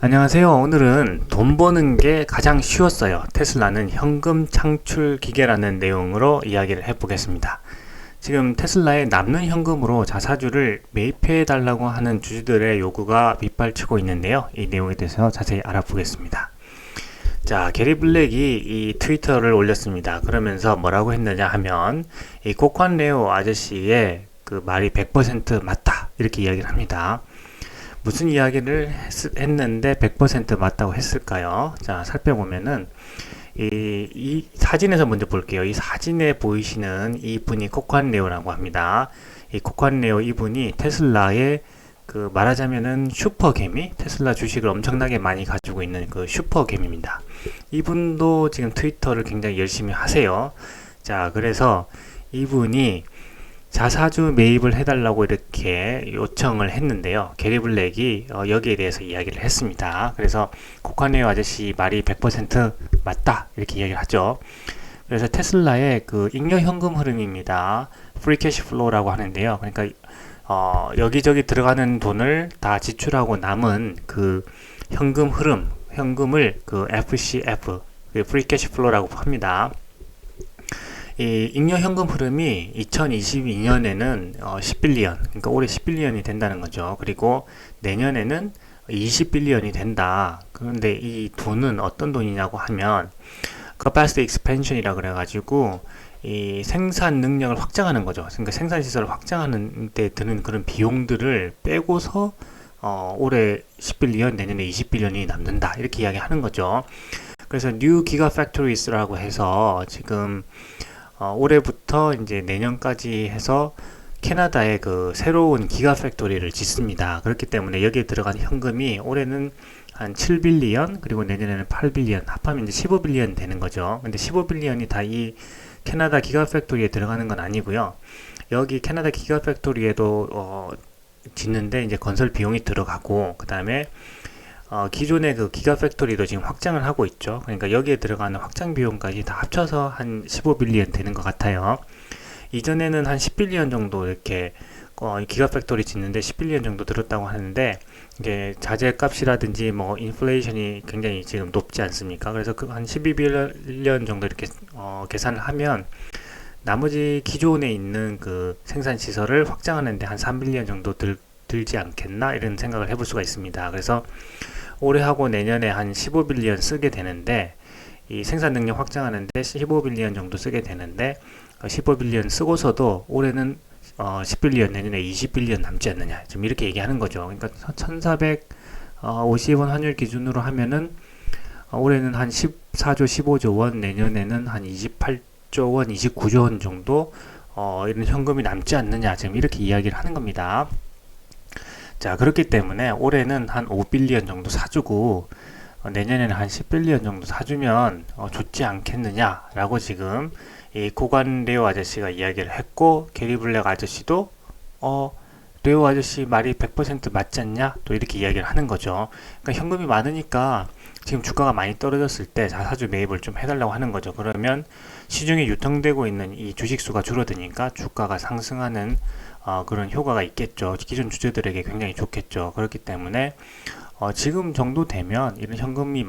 안녕하세요. 오늘은 돈 버는 게 가장 쉬웠어요. 테슬라는 현금 창출 기계라는 내용으로 이야기를 해보겠습니다. 지금 테슬라에 남는 현금으로 자사주를 매입해 달라고 하는 주주들의 요구가 빗발치고 있는데요. 이 내용에 대해서 자세히 알아보겠습니다. 자, 게리 블랙이 이 트위터를 올렸습니다. 그러면서 뭐라고 했느냐 하면 이 코관 레오 아저씨의 그 말이 100% 맞다 이렇게 이야기를 합니다. 무슨 이야기를 했는데 100% 맞다고 했을까요? 자, 살펴보면은 이 사진에서 먼저 볼게요. 이 사진에 보이시는 이분이 코관 레오라고 합니다. 이 코관 레오 이분이 테슬라의 그 말하자면은 슈퍼개미, 테슬라 주식을 엄청나게 많이 가지고 있는 그 슈퍼개미입니다. 이분도 지금 트위터를 굉장히 열심히 하세요. 자, 그래서 이분이 자사주 매입을 해달라고 이렇게 요청을 했는데요. 게리 블랙이 여기에 대해서 이야기를 했습니다. 그래서 코카네오 아저씨 말이 100% 맞다 이렇게 이야기를 하죠. 그래서 테슬라의 그 잉여 현금 흐름입니다. 프리 캐시 플로우라고 하는데요. 그러니까 여기저기 들어가는 돈을 다 지출하고 남은 그 현금 흐름, 현금을 그 FCF, 프리 캐시 플로우라고 합니다. 이 잉여 현금 흐름이 2022년에는 10빌리언, 그러니까 올해 10빌리언이 된다는 거죠. 그리고 내년에는 20빌리언이 된다. 그런데 이 돈은 어떤 돈이냐고 하면 capacity expansion이라 그래가지고 이 생산 능력을 확장하는 거죠. 그러니까 생산 시설을 확장하는 데 드는 그런 비용들을 빼고서 올해 10빌리언, 내년에 20빌리언이 남는다. 이렇게 이야기하는 거죠. 그래서 New Gigafactories라고 해서 지금 올해부터 이제 내년까지 해서 캐나다에 그 새로운 기가 팩토리를 짓습니다. 그렇기 때문에 여기에 들어간 현금이 올해는 한 7빌리언 그리고 내년에는 8빌리언 합하면 이제 15빌리언 되는 거죠. 근데 15빌리언이 다 이 캐나다 기가 팩토리에 들어가는 건 아니고요. 여기 캐나다 기가 팩토리에도 짓는데 이제 건설 비용이 들어가고 그 다음에 기존의 그 기가 팩토리도 지금 확장을 하고 있죠. 그러니까 여기에 들어가는 확장 비용까지 다 합쳐서 한 15빌리언 되는 것 같아요. 이전에는 한 10빌리언 정도 이렇게 기가 팩토리 짓는데 10빌리언 정도 들었다고 하는데 이제 자재 값이라든지 뭐 인플레이션이 굉장히 지금 높지 않습니까? 그래서 그 한 12빌리언 정도 이렇게 계산을 하면 나머지 기존에 있는 그 생산 시설을 확장하는데 한 3빌리언 정도 들지 않겠나 이런 생각을 해볼 수가 있습니다. 그래서 올해하고 내년에 한 15빌리언 쓰게 되는데 이 생산 능력 확장하는데 15빌리언 정도 쓰게 되는데 15빌리언 쓰고서도 올해는 10빌리언 내년에 20빌리언 남지 않느냐 지금 이렇게 얘기하는 거죠. 그러니까 1450원 환율 기준으로 하면은 올해는 한 14조 15조 원 내년에는 한 28조 원 29조 원 정도 이런 현금이 남지 않느냐 지금 이렇게 이야기를 하는 겁니다. 자, 그렇기 때문에 올해는 한 5빌리언 정도 사주고 내년에는 한 10빌리언 정도 사주면 좋지 않겠느냐라고 지금 이 고관 레오 아저씨가 이야기를 했고 게리 블랙 아저씨도 레오 아저씨 말이 100% 맞지 않냐 또 이렇게 이야기를 하는 거죠. 그러니까 현금이 많으니까 지금 주가가 많이 떨어졌을 때 자사주 매입을 좀 해달라고 하는 거죠. 그러면 시중에 유통되고 있는 이 주식수가 줄어드니까 주가가 상승하는 그런 효과가 있겠죠. 기존 주주들에게 굉장히 좋겠죠. 그렇기 때문에 지금 정도 되면 이런 현금이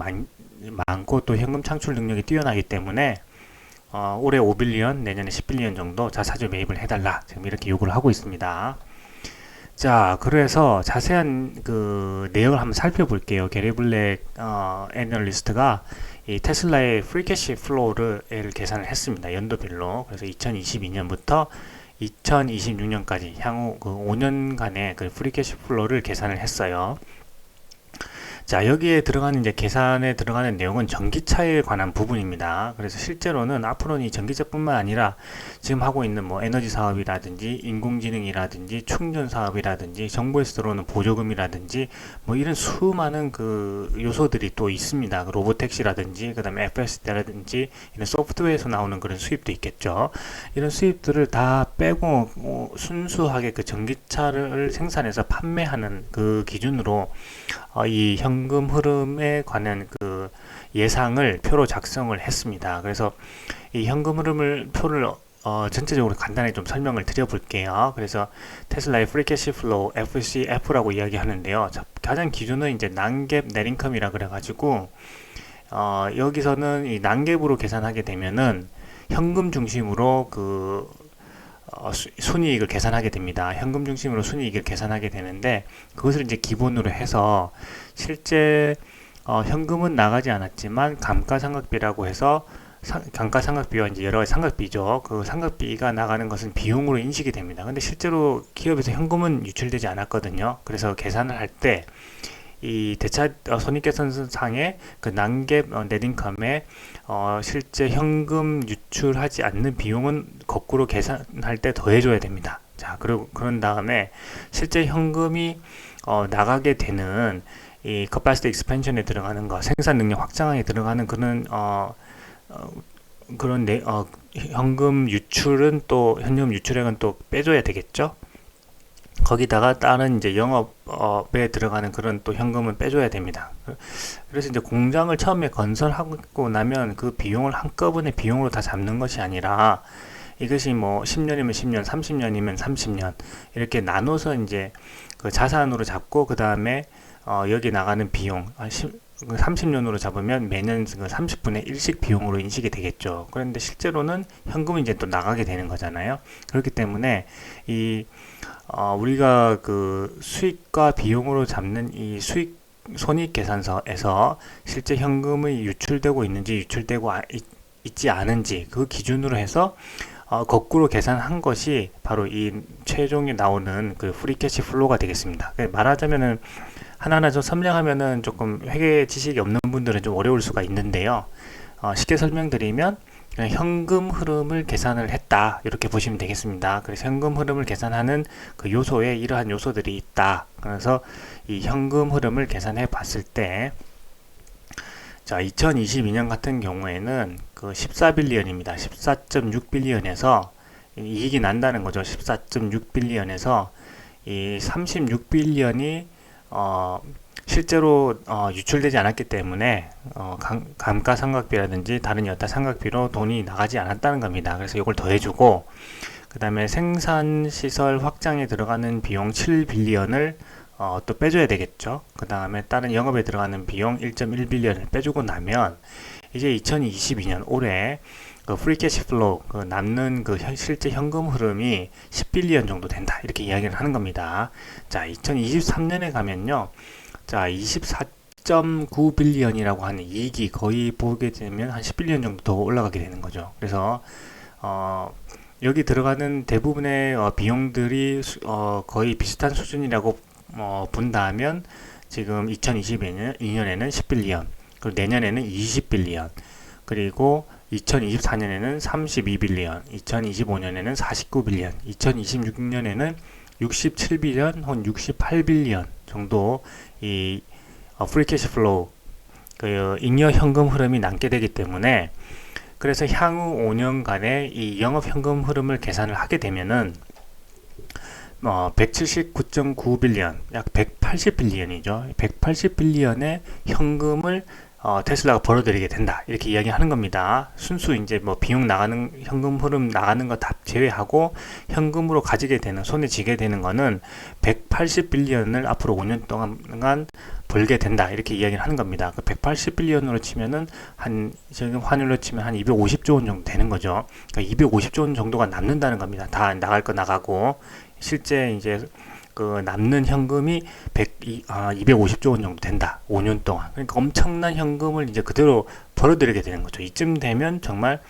많고 또 현금 창출 능력이 뛰어나기 때문에 올해 5빌리언 내년에 10빌리언 정도 자사주 매입을 해달라 지금 이렇게 요구를 하고 있습니다. 자, 그래서 자세한 그 내용을 한번 살펴볼게요. 게리 블랙 애널리스트가 이 테슬라의 프리캐시 플로우를 계산을 했습니다. 연도별로. 그래서 2022년부터 2026년까지 향후 그 5년간의 그 프리캐시 플로우를 계산을 했어요. 자, 여기에 들어가는 이제 계산에 들어가는 내용은 전기차에 관한 부분입니다. 그래서 실제로는 앞으로는 이 전기차뿐만 아니라 지금 하고 있는 뭐 에너지 사업이라든지 인공지능이라든지 충전 사업이라든지 정부에서 들어오는 보조금이라든지 뭐 이런 수많은 그 요소들이 또 있습니다. 그 로보택시라든지 그다음에 FSD라든지 이런 소프트웨어에서 나오는 그런 수입도 있겠죠. 이런 수입들을 다 빼고 순수하게 그 전기차를 생산해서 판매하는 그 기준으로 이 현금 흐름에 관한 그 예상을 표로 작성을 했습니다. 그래서 이 현금 흐름을 표를 전체적으로 간단히 좀 설명을 드려볼게요. 그래서 테슬라의 프리 캐시 플로우 FCF라고 이야기하는데요. 가장 기준은 이제 난갭 넷인컴이라 그래가지고 여기서는 이 난갭으로 계산하게 되면은 현금 중심으로 순이익을 계산하게 됩니다. 현금 중심으로 순이익을 계산하게 되는데 그것을 이제 기본으로 해서 실제 현금은 나가지 않았지만 감가상각비라고 해서 감가상각비와 이제 여러 가지 상각비죠. 그 상각비가 나가는 것은 비용으로 인식이 됩니다. 근데 실제로 기업에서 현금은 유출되지 않았거든요. 그래서 계산을 할 때 이 대차 손익계산서상의 그 난갭 넷인컴에 실제 현금 유출하지 않는 비용은 거꾸로 계산할 때 더해줘야 됩니다. 자, 그리고 그런 다음에 실제 현금이 나가게 되는 이 capacity expansion에 들어가는 거, 생산 능력 확장에 들어가는 현금 유출은 또 현금 유출액은 또 빼줘야 되겠죠. 거기다가 다른 이제 영업에 들어가는 그런 또 현금은 빼줘야 됩니다. 그래서 이제 공장을 처음에 건설하고 나면 그 비용을 한꺼번에 비용으로 다 잡는 것이 아니라 이것이 뭐 10년이면 10년, 30년이면 30년 이렇게 나눠서 이제 그 자산으로 잡고 그 다음에 여기 나가는 비용 30년으로 잡으면 매년 30분의 1씩 비용으로 인식이 되겠죠. 그런데 실제로는 현금이 이제 또 나가게 되는 거잖아요. 그렇기 때문에 우리가 그 수익과 비용으로 잡는 이 수익 손익계산서에서 실제 현금이 유출되고 있는지 유출되고 있지 않은지 그 기준으로 해서 거꾸로 계산한 것이 바로 이 최종에 나오는 그 프리캐시 플로우가 되겠습니다. 말하자면은 하나하나 좀 설명하면은 조금 회계 지식이 없는 분들은 좀 어려울 수가 있는데요. 쉽게 설명드리면 현금 흐름을 계산을 했다 이렇게 보시면 되겠습니다. 그래서 현금 흐름을 계산하는 그 요소에 이러한 요소들이 있다. 그래서 이 현금 흐름을 계산해 봤을 때 자, 2022년 같은 경우에는 그 14빌리언입니다. 14.6빌리언에서 이익이 난다는 거죠. 14.6빌리언에서 이 36빌리언이 실제로 유출되지 않았기 때문에 감가상각비라든지 다른 여타 상각비로 돈이 나가지 않았다는 겁니다. 그래서 이걸 더해주고 그 다음에 생산시설 확장에 들어가는 비용 7빌리언을 또 빼줘야 되겠죠. 그 다음에 다른 영업에 들어가는 비용 1.1빌리언을 빼주고 나면 이제 2022년 올해 그 프리 캐시 플로우 남는 그 실제 현금 흐름이 10빌리언 정도 된다 이렇게 이야기를 하는 겁니다. 자, 2023년에 가면요, 자 24.9빌리언이라고 하는 이익이 거의 보게 되면 한 10빌리언 정도 더 올라가게 되는 거죠. 그래서 여기 들어가는 대부분의 비용들이 거의 비슷한 수준이라고 본다면 지금 2022년에는 10빌리언, 그리고 내년에는 20빌리언, 그리고 2024년에는 32빌리언, 2025년에는 49빌리언, 2026년에는 67빌리언 혹은 68빌리언 정도 이 프리 캐시 플로우 그 잉여 현금 흐름이 남게 되기 때문에 그래서 향후 5년간의 이 영업 현금 흐름을 계산을 하게 되면은 179.9빌리언, 약 180빌리언이죠. 180빌리언의 현금을 테슬라가 벌어들이게 된다 이렇게 이야기하는 겁니다. 순수 이제 뭐 비용 나가는 현금 흐름 나가는 거 다 제외하고 현금으로 가지게 되는 손에 쥐게 되는 거는 180빌리언을 앞으로 5년 동안 벌게 된다 이렇게 이야기를 하는 겁니다. 그 180빌리언으로 치면은 지금 환율로 치면 한 250조 원 정도 되는 거죠. 그러니까 250조 원 정도가 남는다는 겁니다. 다 나갈 거 나가고 실제 이제 그 남는 현금이 250조 원 정도 된다. 5년 동안. 그러니까 엄청난 현금을 이제 그대로 벌어들이게 되는 거죠. 이쯤 되면 정말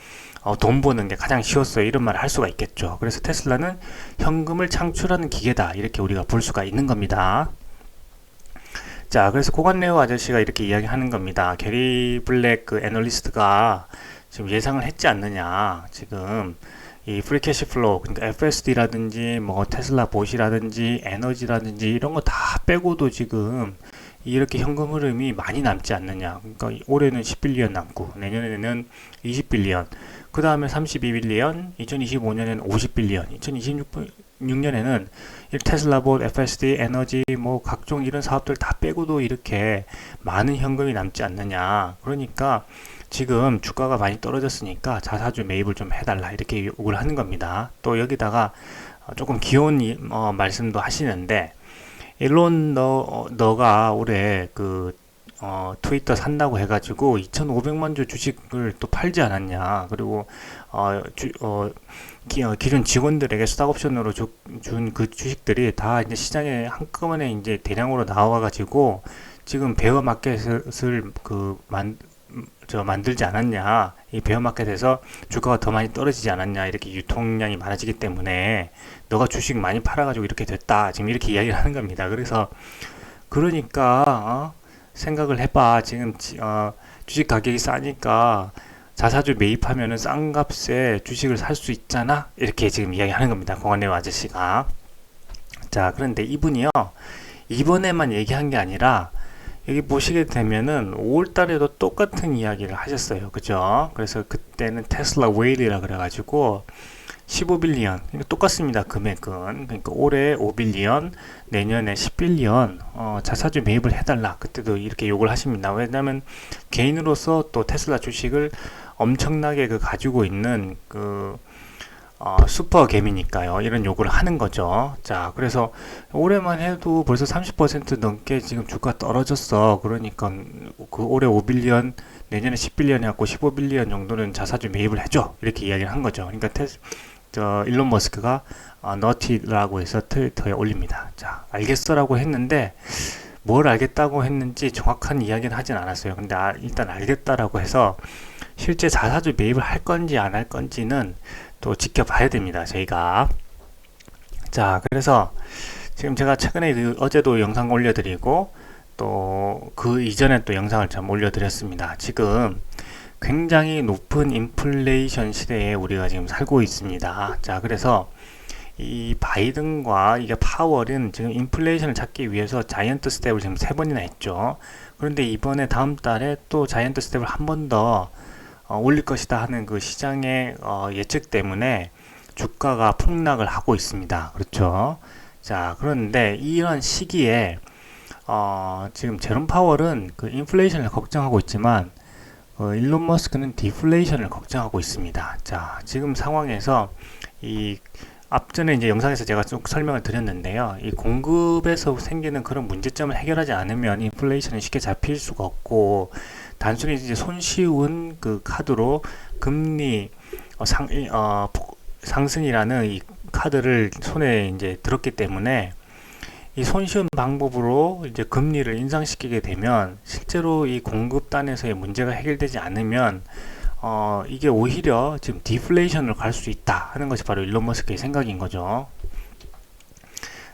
돈 버는 게 가장 쉬웠어요. 이런 말을 할 수가 있겠죠. 그래서 테슬라는 현금을 창출하는 기계다. 이렇게 우리가 볼 수가 있는 겁니다. 자, 그래서 고관레오 아저씨가 이렇게 이야기하는 겁니다. 게리 블랙 그 애널리스트가 지금 예상을 했지 않느냐. 지금 이 프리 캐시 플로우, 그러니까 FSD라든지 뭐 테슬라 봇이라든지 에너지라든지 이런 거 다 빼고도 지금 이렇게 현금 흐름이 많이 남지 않느냐. 그러니까 올해는 10빌리언 남고 내년에는 20빌리언, 그 다음에 32빌리언, 2025년에는 50빌리언, 2016년에는 테슬라봇, FSD, 에너지, 뭐 각종 이런 사업들 다 빼고도 이렇게 많은 현금이 남지 않느냐. 그러니까 지금 주가가 많이 떨어졌으니까 자사주 매입을 좀 해달라 이렇게 요구를 하는 겁니다. 또 여기다가 조금 귀여운 말씀도 하시는데, 일론 너가 올해 트위터 산다고 해가지고 2,500만 주 주식을 또 팔지 않았냐. 그리고 기존 직원들에게 스탁옵션으로 준 그 주식들이 다 이제 시장에 한꺼번에 이제 대량으로 나와가지고 지금 베어마켓을 만들지 않았냐. 이 베어마켓에서 주가가 더 많이 떨어지지 않았냐. 이렇게 유통량이 많아지기 때문에 너가 주식 많이 팔아가지고 이렇게 됐다. 지금 이렇게 이야기를 하는 겁니다. 그러니까 생각을 해봐. 지금 주식 가격이 싸니까 자사주 매입하면은 싼 값에 주식을 살 수 있잖아. 이렇게 지금 이야기하는 겁니다. 공안내우 아저씨가. 자, 그런데 이분이요, 이번에만 얘기한 게 아니라 여기 보시게 되면은 5월 달에도 똑같은 이야기를 하셨어요. 그죠? 그래서 그때는 테슬라 웨일이라 그래가지고 15빌리언, 똑같습니다. 금액은. 그러니까 올해 5빌리언, 내년에 10빌리언 자사주 매입을 해달라. 그때도 이렇게 요구를 하십니다. 왜냐하면 개인으로서 또 테슬라 주식을 엄청나게 가지고 있는 슈퍼 개미니까요. 이런 요구를 하는 거죠. 자, 그래서 올해만 해도 벌써 30% 넘게 지금 주가 떨어졌어. 그러니까 올해 5빌리언, 내년에 10빌리언 해갖고 15빌리언 정도는 자사주 매입을 해줘. 이렇게 이야기를 한 거죠. 그러니까 일론 머스크가 너티라고 해서 트위터에 올립니다. 자, 알겠어라고 했는데 뭘 알겠다고 했는지 정확한 이야기는 하진 않았어요. 근데 일단 알겠다라고 해서 실제 자사주 매입을 할 건지 안 할 건지는 또 지켜봐야 됩니다. 저희가. 자, 그래서 지금 제가 최근에 어제도 영상 올려드리고 또 그 이전에 또 영상을 좀 올려드렸습니다. 지금 굉장히 높은 인플레이션 시대에 우리가 지금 살고 있습니다. 자, 그래서 이 바이든과 이게 파월은 지금 인플레이션을 잡기 위해서 자이언트 스텝을 지금 3번이나 했죠. 그런데 이번에 다음 달에 또 자이언트 스텝을 한 번 더 올릴 것이다 하는 그 시장의 예측 때문에 주가가 폭락을 하고 있습니다. 그렇죠? 자, 그런데 이런 시기에 지금 제롬 파월은 그 인플레이션을 걱정하고 있지만 일론 머스크는 디플레이션을 걱정하고 있습니다. 자, 지금 상황에서 앞전에 이제 영상에서 제가 쭉 설명을 드렸는데요. 이 공급에서 생기는 그런 문제점을 해결하지 않으면 인플레이션이 쉽게 잡힐 수가 없고, 단순히 이제 손쉬운 그 카드로 금리 상승이라는 이 카드를 손에 이제 들었기 때문에 이 손쉬운 방법으로 이제 금리를 인상시키게 되면 실제로 이 공급단에서의 문제가 해결되지 않으면 이게 오히려 지금 디플레이션으로 갈 수 있다 하는 것이 바로 일론 머스크의 생각인 거죠.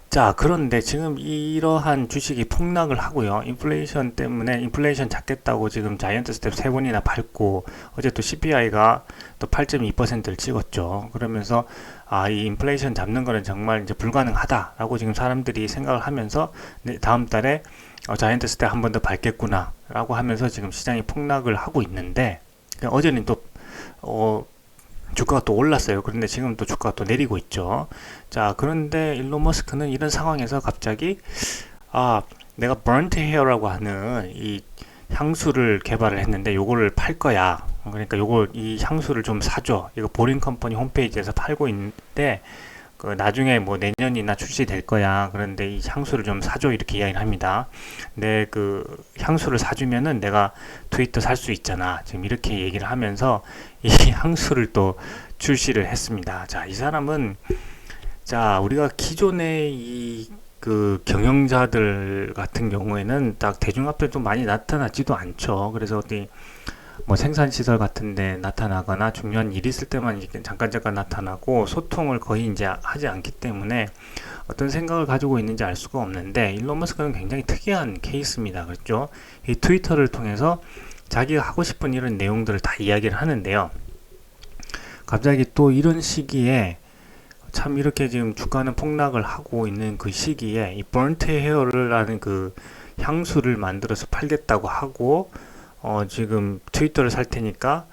자, 그런데 지금 이러한 주식이 폭락을 하고요. 인플레이션 때문에 인플레이션 잡겠다고 지금 자이언트 스텝 3번이나 밟고, 어제 또 CPI가 또 8.2%를 찍었죠. 그러면서 이 인플레이션 잡는 거는 정말 이제 불가능하다라고 지금 사람들이 생각을 하면서 다음 달에 자이언트 스텝 한 번 더 밟겠구나 라고 하면서 지금 시장이 폭락을 하고 있는데, 어제는 또 주가가 또 올랐어요. 그런데 지금 또 주가가 또 내리고 있죠. 자, 그런데 일론 머스크는 이런 상황에서 갑자기 내가 burnt hair라고 하는 이 향수를 개발을 했는데 요거를 팔 거야. 그러니까 이 향수를 좀 사줘. 이거 보링 컴퍼니 홈페이지에서 팔고 있는데 나중에 뭐 내년이나 출시될 거야. 그런데 이 향수를 좀 사줘. 이렇게 이야기를 합니다. 근데 그 향수를 사주면은 내가 트위터 살 수 있잖아. 지금 이렇게 얘기를 하면서 이 향수를 또 출시를 했습니다. 자, 이 사람은, 자, 우리가 기존의 그 경영자들 같은 경우에는 딱 대중 앞에 좀 많이 나타나지도 않죠. 그래서 어디 뭐 생산시설 같은데 나타나거나 중요한 일 있을 때만 잠깐 나타나고 소통을 거의 이제 하지 않기 때문에 어떤 생각을 가지고 있는지 알 수가 없는데, 일론 머스크는 굉장히 특이한 케이스입니다. 그렇죠? 이 트위터를 통해서 자기가 하고 싶은 이런 내용들을 다 이야기를 하는데요. 갑자기 또 이런 시기에 참 이렇게 지금 주가는 폭락을 하고 있는 그 시기에 이 burnt hair라는 그 향수를 만들어서 팔겠다고 하고 지금 트위터를 살 테니까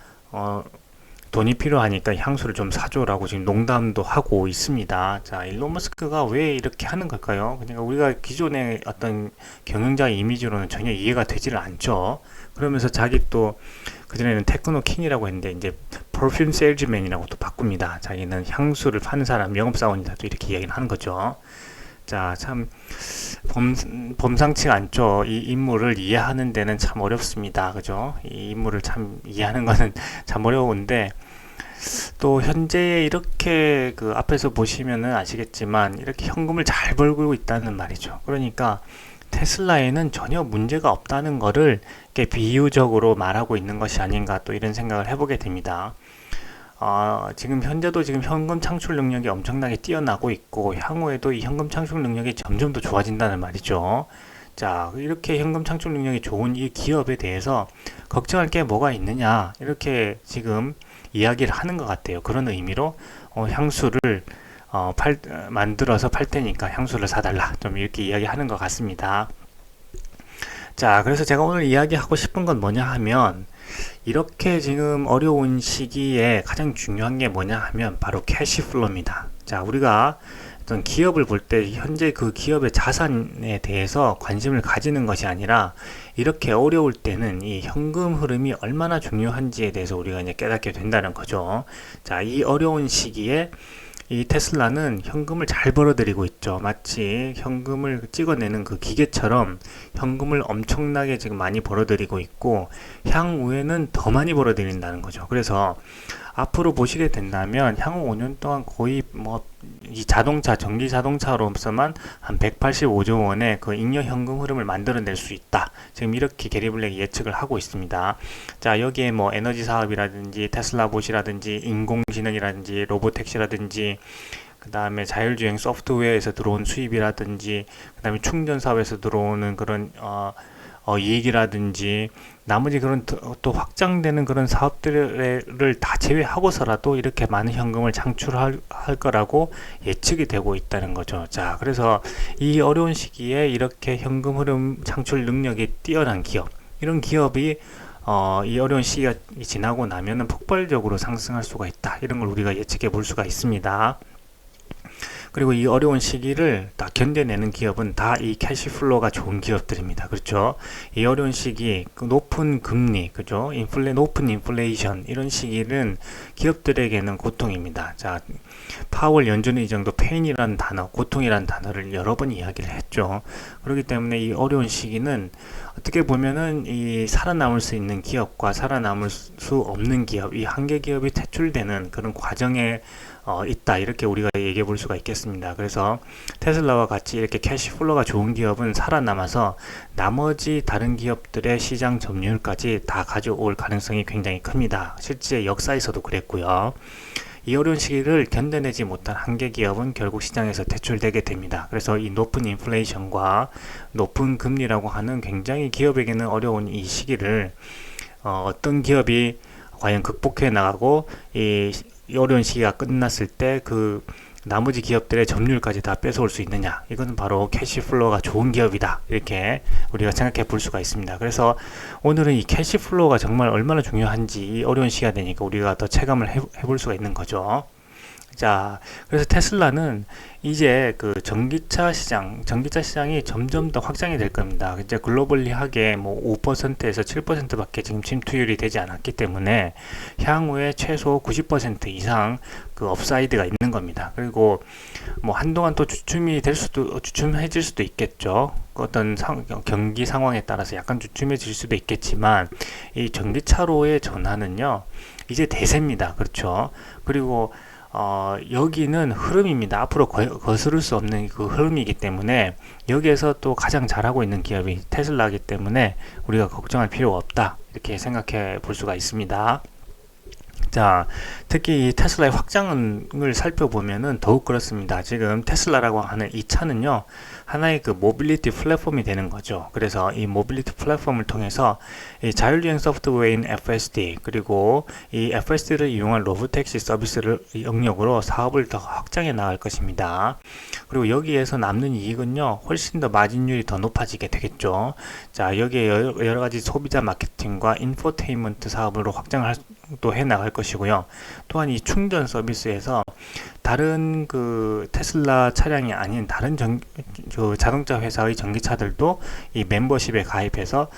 돈이 필요하니까 향수를 좀 사줘라고 지금 농담도 하고 있습니다. 자, 일론 머스크가 왜 이렇게 하는 걸까요? 그러니까 우리가 기존의 어떤 경영자의 이미지로는 전혀 이해가 되지를 않죠. 그러면서 자기 또 그전에는 테크노 킹이라고 했는데 이제 퍼퓸 세일즈맨이라고 또 바꿉니다. 자기는 향수를 파는 사람, 영업사원이다 또 이렇게 이야기를 하는 거죠. 자, 참 범상치가 않죠. 이 인물을 이해하는 데는 참 어렵습니다. 그죠? 이 인물을 참 이해하는 거는 참 어려운데 또 현재 이렇게 그 앞에서 보시면은 아시겠지만 이렇게 현금을 잘 벌고 있다는 말이죠. 그러니까 테슬라에는 전혀 문제가 없다는 거를 이렇게 비유적으로 말하고 있는 것이 아닌가 또 이런 생각을 해보게 됩니다. 지금 현재도 지금 현금 창출 능력이 엄청나게 뛰어나고 있고 향후에도 이 현금 창출 능력이 점점 더 좋아진다는 말이죠. 자, 이렇게 현금 창출 능력이 좋은 이 기업에 대해서 걱정할 게 뭐가 있느냐 이렇게 지금 이야기를 하는 것 같아요. 그런 의미로 향수를 만들어서 팔 테니까 향수를 사달라 좀 이렇게 이야기하는 것 같습니다. 자, 그래서 제가 오늘 이야기하고 싶은 건 뭐냐 하면 이렇게 지금 어려운 시기에 가장 중요한 게 뭐냐 하면 바로 캐시플로입니다. 자, 우리가 어떤 기업을 볼 때 현재 그 기업의 자산에 대해서 관심을 가지는 것이 아니라 이렇게 어려울 때는 이 현금 흐름이 얼마나 중요한지에 대해서 우리가 이제 깨닫게 된다는 거죠. 자, 이 어려운 시기에 이 테슬라는 현금을 잘 벌어들이고 있죠. 마치 현금을 찍어내는 그 기계처럼 현금을 엄청나게 지금 많이 벌어들이고 있고 향후에는 더 많이 벌어들인다는 거죠. 그래서 앞으로 보시게 된다면 향후 5년 동안 거의 이 자동차, 전기 자동차로서만 한 185조 원의 그 잉여 현금 흐름을 만들어낼 수 있다. 지금 이렇게 게리 블랙이 예측을 하고 있습니다. 자, 여기에 에너지 사업이라든지 테슬라봇이라든지 인공지능이라든지 로보택시라든지 그 다음에 자율주행 소프트웨어에서 들어온 수입이라든지 그 다음에 충전 사업에서 들어오는 그런 이익이라든지 나머지 그런 또 확장되는 그런 사업들을 다 제외하고서라도 이렇게 많은 현금을 창출할 거라고 예측이 되고 있다는 거죠. 자, 그래서 이 어려운 시기에 이렇게 현금 흐름 창출 능력이 뛰어난 기업, 이런 기업이 이 어려운 시기가 지나고 나면은 폭발적으로 상승할 수가 있다. 이런 걸 우리가 예측해 볼 수가 있습니다. 그리고 이 어려운 시기를 다 견뎌내는 기업은 다 이 캐시플로가 좋은 기업들입니다. 그렇죠? 이 어려운 시기, 그 높은 금리, 그죠? 높은 인플레이션, 이런 시기는 기업들에게는 고통입니다. 자, 파월 연준 의장도 페인이라는 단어, 고통이라는 단어를 여러 번 이야기를 했죠. 그렇기 때문에 이 어려운 시기는 어떻게 보면은 이 살아남을 수 있는 기업과 살아남을 수 없는 기업, 이 한계 기업이 퇴출되는 그런 과정에 있다, 이렇게 우리가 얘기해 볼 수가 있겠습니다. 그래서 테슬라와 같이 이렇게 캐시플로가 좋은 기업은 살아남아서 나머지 다른 기업들의 시장 점유율까지 다 가져올 가능성이 굉장히 큽니다. 실제 역사에서도 그랬고요. 이 어려운 시기를 견뎌내지 못한 한계 기업은 결국 시장에서 퇴출되게 됩니다. 그래서 이 높은 인플레이션과 높은 금리라고 하는 굉장히 기업에게는 어려운 이 시기를 어떤 기업이 과연 극복해 나가고 이 어려운 시기가 끝났을 때 그 나머지 기업들의 점유율까지 다 뺏어올 수 있느냐, 이것은 바로 캐시플로우가 좋은 기업이다, 이렇게 우리가 생각해 볼 수가 있습니다. 그래서 오늘은 이 캐시플로우가 정말 얼마나 중요한지 이 어려운 시기가 되니까 우리가 더 체감을 해볼 수가 있는 거죠. 자, 그래서 테슬라는 이제 그 전기차 시장이 점점 더 확장이 될 겁니다. 이제 글로벌리하게 5%에서 7%밖에 지금 침투율이 되지 않았기 때문에 향후에 최소 90% 이상 그 업사이드가 있는 겁니다. 그리고 한동안 또 주춤해질 수도 있겠죠. 어떤 경기 상황에 따라서 약간 주춤해질 수도 있겠지만 이 전기차로의 전환은요, 이제 대세입니다. 그렇죠. 그리고 여기는 흐름입니다. 앞으로 거스를 수 없는 그 흐름이기 때문에 여기에서 또 가장 잘하고 있는 기업이 테슬라이기 때문에 우리가 걱정할 필요가 없다, 이렇게 생각해 볼 수가 있습니다. 자, 특히 이 테슬라의 확장을 살펴보면은 더욱 그렇습니다. 지금 테슬라라고 하는 이 차는요, 하나의 그 모빌리티 플랫폼이 되는 거죠. 그래서 이 모빌리티 플랫폼을 통해서 이 자율주행 소프트웨어인 FSD, 그리고 이 FSD를 이용한 로보택시 서비스를 영역으로 사업을 더 확장해 나갈 것입니다. 그리고 여기에서 남는 이익은요, 훨씬 더 마진율이 더 높아지게 되겠죠. 자, 여기에 여러 가지 소비자 마케팅과 인포테인먼트 사업으로 또 해 나갈 것이고요. 또한 이 충전 서비스에서 다른 그 테슬라 차량이 아닌 다른 자동차 회사의 전기차들도 이 멤버십에 가입해서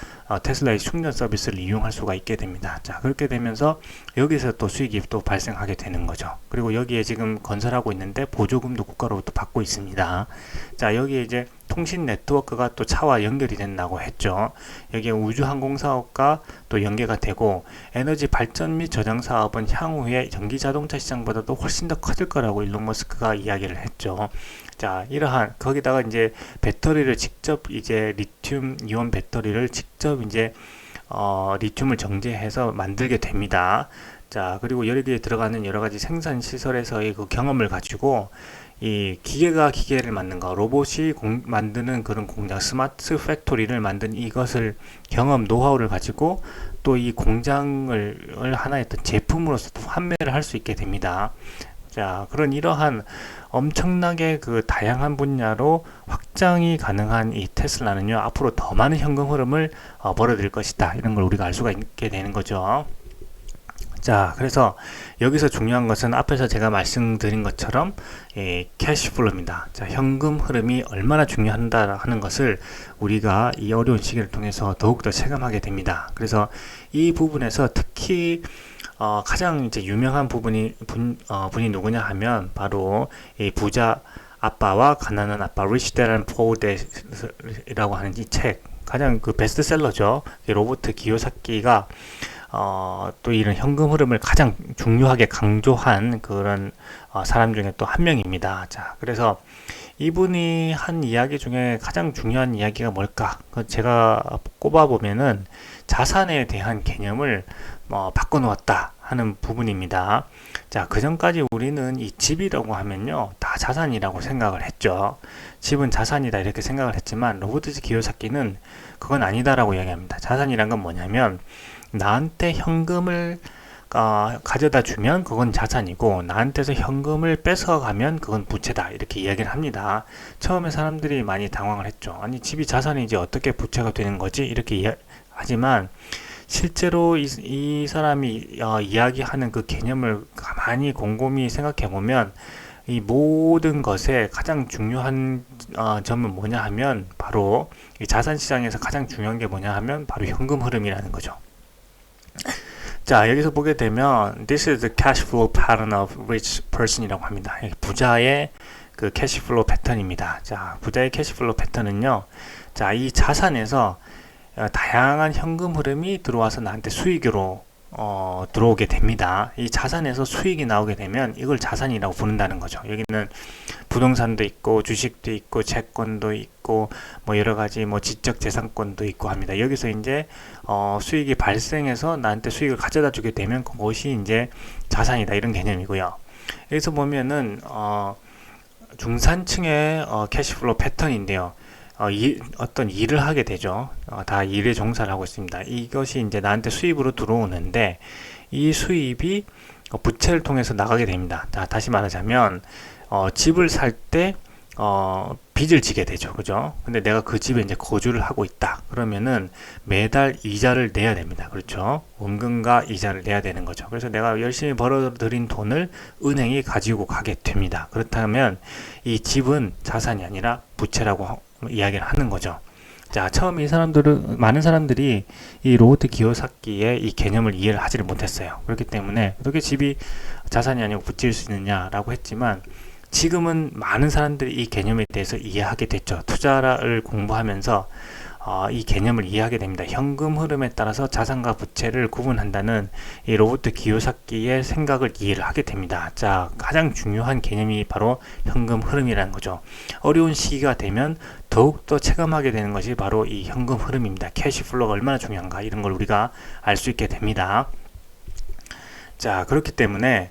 테슬라의 충전 서비스를 이용할 수가 있게 됩니다. 자, 그렇게 되면서 여기서 또 수익이 또 발생하게 되는 거죠. 그리고 여기에 지금 건설하고 있는데 보조금도 국가로부터 받고 있습니다. 자, 여기에 이제 통신 네트워크가 또 차와 연결이 된다고 했죠. 여기에 우주항공 사업과 또 연계가 되고, 에너지 발전 및 저장 사업은 향후에 전기 자동차 시장보다도 훨씬 더 커질 거라고 일론 머스크가 이야기를 했죠. 자, 이러한 거기다가 이제 배터리를 직접 이제 리튬 이온 배터리를 직접 이제 리튬을 정제해서 만들게 됩니다. 자, 그리고 여기에 들어가는 여러 가지 생산 시설에서의 그 경험을 가지고 이 기계가 기계를 만든 거, 로봇이 만드는 그런 공장, 스마트 팩토리를 만든 이것을 경험, 노하우를 가지고 또 이 공장을 하나의 어떤 제품으로서 판매를 할 수 있게 됩니다. 자, 그런 이러한 엄청나게 그 다양한 분야로 확장이 가능한 이 테슬라는요, 앞으로 더 많은 현금 흐름을 벌어들일 것이다. 이런 걸 우리가 알 수가 있게 되는 거죠. 자, 그래서 여기서 중요한 것은 앞에서 제가 말씀드린 것처럼 캐시플로입니다. 자, 현금 흐름이 얼마나 중요한다 하는 것을 우리가 이 어려운 시기를 통해서 더욱더 체감하게 됩니다. 그래서 이 부분에서 특히 가장 이제 유명한 분이 누구냐 하면 바로 이 부자 아빠와 가난한 아빠, Rich Dad and Poor Dad이라고 하는 이 책, 가장 그 베스트셀러죠. 로버트 기요사키가 또 이런 현금 흐름을 가장 중요하게 강조한 그런 사람 중에 또 한 명입니다. 자, 그래서 이분이 한 이야기 중에 가장 중요한 이야기가 뭘까? 제가 꼽아보면은 자산에 대한 개념을 바꿔놓았다 하는 부분입니다. 자, 그 전까지 우리는 이 집이라고 하면요, 다 자산이라고 생각을 했죠. 집은 자산이다 이렇게 생각을 했지만 로버트 기요사키는 그건 아니다라고 이야기합니다. 자산이란 건 뭐냐면 나한테 현금을 가져다 주면 그건 자산이고, 나한테서 현금을 뺏어가면 그건 부채다 이렇게 이야기를 합니다. 처음에 사람들이 많이 당황을 했죠. 아니, 집이 자산이지 어떻게 부채가 되는 거지 이렇게 하지만 실제로 이 사람이 이야기하는 그 개념을 가만히 곰곰이 생각해 보면 이 모든 것의 가장 중요한 점은 뭐냐 하면 바로 이 자산 시장에서 가장 중요한 게 뭐냐 하면 바로 현금 흐름이라는 거죠. 자, 여기서 보게 되면 This is the cash flow pattern of rich person이라고 합니다. 부자의 그 캐시 플로우 패턴입니다. 자, 부자의 캐시 플로우 패턴은요, 자, 이 자산에서 다양한 현금 흐름이 들어와서 나한테 수익으로 들어오게 됩니다. 이 자산에서 수익이 나오게 되면 이걸 자산이라고 부른다는 거죠. 여기는 부동산도 있고 주식도 있고 채권도 있고 뭐 여러 가지 뭐 지적 재산권도 있고 합니다. 여기서 이제 수익이 발생해서 나한테 수익을 가져다 주게 되면 그것이 이제 자산이다 이런 개념이고요. 여기서 보면은 중산층의 캐시플로우 패턴인데요. 어떤 일을 하게 되죠. 다 일에 종사를 하고 있습니다. 이것이 이제 나한테 수입으로 들어오는데 이 수입이 부채를 통해서 나가게 됩니다. 자, 다시 말하자면 집을 살 때 빚을 지게 되죠. 그죠? 근데 내가 그 집에 이제 거주를 하고 있다. 그러면은 매달 이자를 내야 됩니다. 그렇죠? 원금과 이자를 내야 되는 거죠. 그래서 내가 열심히 벌어들인 돈을 은행이 가지고 가게 됩니다. 그렇다면 이 집은 자산이 아니라 부채라고 이야기를 하는 거죠. 자, 처음에 많은 사람들이 이 로버트 기요사키의 이 개념을 이해를 하지를 못했어요. 그렇기 때문에 어떻게 집이 자산이 아니고 부채일 수 있느냐라고 했지만 지금은 많은 사람들이 이 개념에 대해서 이해하게 됐죠. 투자를 공부하면서 이 개념을 이해하게 됩니다. 현금 흐름에 따라서 자산과 부채를 구분한다는 이 로버트 기요사키의 생각을 이해를 하게 됩니다. 자, 가장 중요한 개념이 바로 현금 흐름이라는 거죠. 어려운 시기가 되면 더욱더 체감하게 되는 것이 바로 이 현금 흐름입니다. 캐시플로우가 얼마나 중요한가 이런 걸 우리가 알 수 있게 됩니다. 자, 그렇기 때문에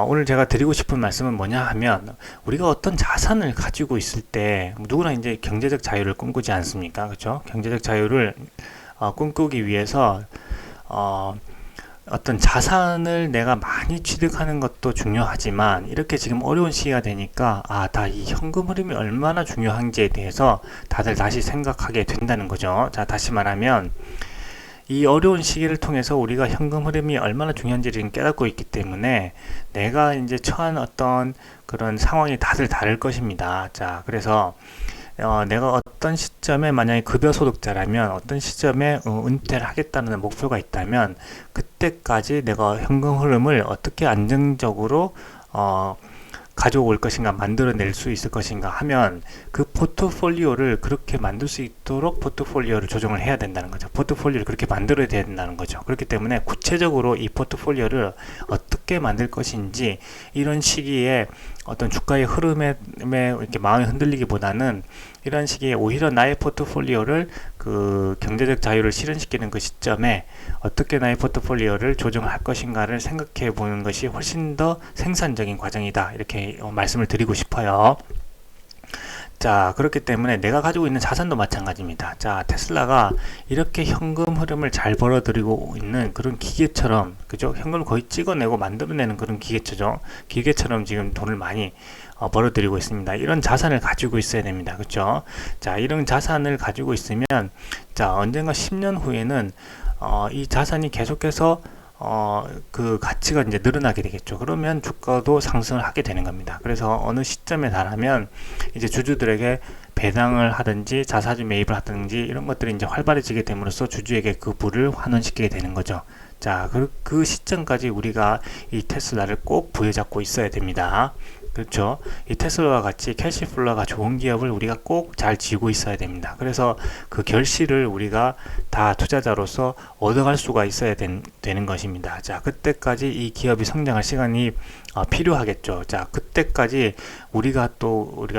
오늘 제가 드리고 싶은 말씀은 뭐냐 하면 우리가 어떤 자산을 가지고 있을 때 누구나 이제 경제적 자유를 꿈꾸지 않습니까? 그렇죠? 경제적 자유를 꿈꾸기 위해서 어떤 자산을 내가 많이 취득하는 것도 중요하지만 이렇게 지금 어려운 시기가 되니까 다 이 현금 흐름이 얼마나 중요한지에 대해서 다들 다시 생각하게 된다는 거죠. 자, 다시 말하면 이 어려운 시기를 통해서 우리가 현금 흐름이 얼마나 중요한지를 지금 깨닫고 있기 때문에 내가 이제 처한 어떤 그런 상황이 다들 다를 것입니다. 자, 그래서 내가 어떤 시점에 만약에 급여 소득자라면 어떤 시점에 은퇴를 하겠다는 목표가 있다면 그때까지 내가 현금 흐름을 어떻게 안정적으로 가져올 것인가, 만들어낼 수 있을 것인가 하면 그 포트폴리오를 그렇게 만들 수 있도록 포트폴리오를 조정을 해야 된다는 거죠. 포트폴리오를 그렇게 만들어야 된다는 거죠. 그렇기 때문에 구체적으로 이 포트폴리오를 어떻게 만들 것인지 이런 시기에 어떤 주가의 흐름에 이렇게 마음이 흔들리기보다는 이런 시기에 오히려 나의 포트폴리오를 그 경제적 자유를 실현시키는 그 시점에 어떻게 나의 포트폴리오를 조정할 것인가를 생각해 보는 것이 훨씬 더 생산적인 과정이다. 이렇게 말씀을 드리고 싶어요. 자, 그렇기 때문에 내가 가지고 있는 자산도 마찬가지입니다. 자, 테슬라가 이렇게 현금 흐름을 잘 벌어들이고 있는 그런 기계처럼, 그죠? 현금을 거의 찍어내고 만들어내는 그런 기계처럼 지금 돈을 많이 벌어들이고 있습니다. 이런 자산을 가지고 있어야 됩니다. 그렇죠? 자, 이런 자산을 가지고 있으면, 자, 언젠가 10년 후에는 이 자산이 계속해서 그 가치가 이제 늘어나게 되겠죠. 그러면 주가도 상승을 하게 되는 겁니다. 그래서 어느 시점에 달하면 이제 주주들에게 배당을 하든지 자사주 매입을 하든지 이런 것들이 이제 활발해지게 됨으로써 주주에게 그 부를 환원시키게 되는 거죠. 자, 그 시점까지 우리가 이 테슬라를 꼭 부여잡고 있어야 됩니다. 그렇죠. 이 테슬라와 같이 캐시플로가 좋은 기업을 우리가 꼭 잘 쥐고 있어야 됩니다. 그래서 그 결실을 우리가 다 투자자로서 얻어갈 수가 있어야 되는 것입니다. 자, 그때까지 이 기업이 성장할 시간이 필요하겠죠. 자, 그때까지 우리가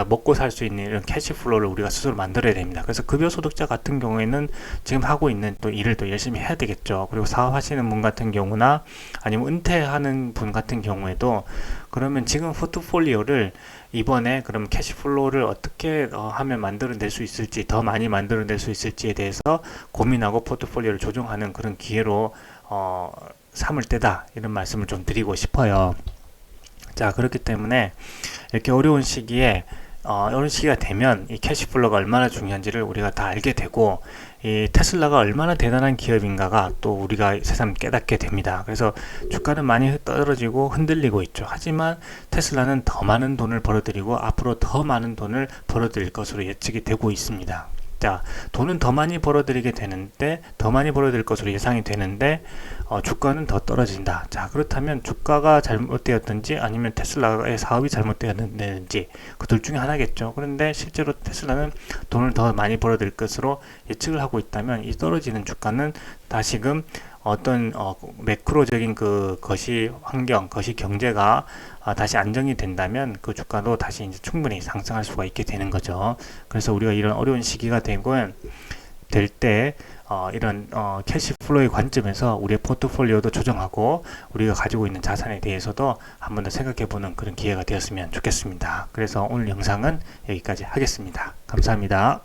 먹고 살 수 있는 이런 캐시플로를 우리가 스스로 만들어야 됩니다. 그래서 급여 소득자 같은 경우에는 지금 하고 있는 또 일을 또 열심히 해야 되겠죠. 그리고 사업하시는 분 같은 경우나 아니면 은퇴하는 분 같은 경우에도 그러면 지금 포트폴리오를 이번에 그럼 캐시플로우를 어떻게 하면 만들어낼 수 있을지, 더 많이 만들어낼 수 있을지에 대해서 고민하고 포트폴리오를 조정하는 그런 기회로 삼을 때다, 이런 말씀을 좀 드리고 싶어요. 자, 그렇기 때문에 이렇게 어려운 시기에 이런 시기가 되면 이 캐시플로우가 얼마나 중요한지를 우리가 다 알게 되고, 이 테슬라가 얼마나 대단한 기업인가가 또 우리가 새삼 깨닫게 됩니다. 그래서 주가는 많이 떨어지고 흔들리고 있죠. 하지만 테슬라는 더 많은 돈을 벌어들이고 앞으로 더 많은 돈을 벌어들일 것으로 예측이 되고 있습니다. 자, 돈은 더 많이 벌어들이게 되는데, 더 많이 벌어들일 것으로 예상이 되는데 주가는 더 떨어진다. 자, 그렇다면 주가가 잘못되었든지 아니면 테슬라의 사업이 잘못되었는지 그 둘 중에 하나겠죠. 그런데 실제로 테슬라는 돈을 더 많이 벌어들일 것으로 예측을 하고 있다면 이 떨어지는 주가는 다시금 어떤 매크로적인 것이 환경, 것이 경제가 다시 안정이 된다면 그 주가도 다시 이제 충분히 상승할 수가 있게 되는 거죠. 그래서 우리가 이런 어려운 시기가 될 때 이런 캐시플로우의 관점에서 우리의 포트폴리오도 조정하고 우리가 가지고 있는 자산에 대해서도 한 번 더 생각해보는 그런 기회가 되었으면 좋겠습니다. 그래서 오늘 영상은 여기까지 하겠습니다. 감사합니다.